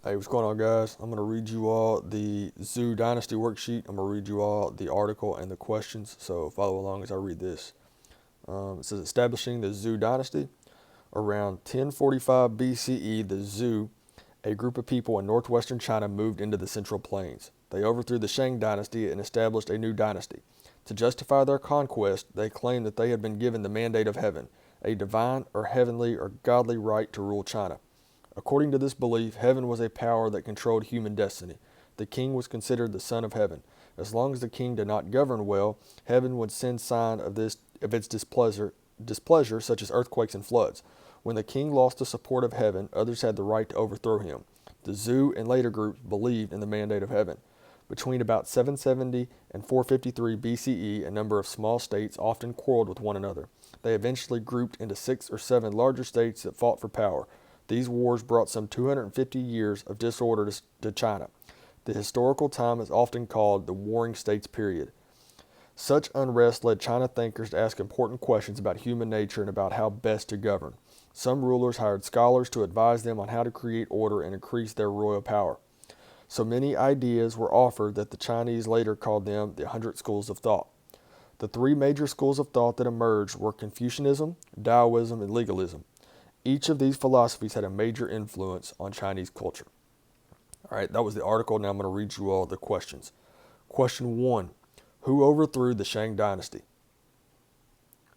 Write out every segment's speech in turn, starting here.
Hey, what's going on, guys? I'm going to read you all the Zhou Dynasty worksheet. I'm going to read you all the article and the questions, so follow along as I read this. It says, establishing the Zhou Dynasty. Around 1045 BCE, the Zhou, a group of people in northwestern China, moved into the Central Plains. They overthrew the Shang dynasty and established a new dynasty. To justify their conquest, they claimed that they had been given the mandate of heaven, a divine or heavenly or godly right to rule China. According to this belief, heaven was a power that controlled human destiny. The king was considered the son of heaven. As long as the king did not govern well, heaven would send sign of its displeasure, such as earthquakes and floods. When the king lost the support of heaven, others had the right to overthrow him. The Zhou and later groups believed in the mandate of heaven. Between about 770 and 453 BCE, a number of small states often quarreled with one another. They eventually grouped into 6 or 7 larger states that fought for power. These wars brought some 250 years of disorder to China. The historical time is often called the Warring States period. Such unrest led China thinkers to ask important questions about human nature and about how best to govern. Some rulers hired scholars to advise them on how to create order and increase their royal power. So many ideas were offered that the Chinese later called them the 100 schools of thought. The 3 major schools of thought that emerged were Confucianism, Taoism, and legalism. Each of these philosophies had a major influence on Chinese culture. All right, that was the article. Now I'm going to read you all the questions. Question 1. Who overthrew the Shang dynasty?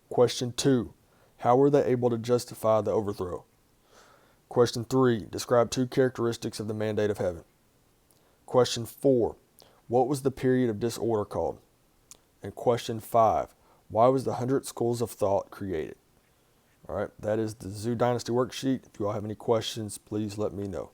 Question 2. How were they able to justify the overthrow? Question 3. Describe 2 characteristics of the mandate of heaven. Question 4. What was the period of disorder called? And question 5. Why was the 100 schools of thought created? All right, that is the Zhou Dynasty worksheet. If you all have any questions, please let me know.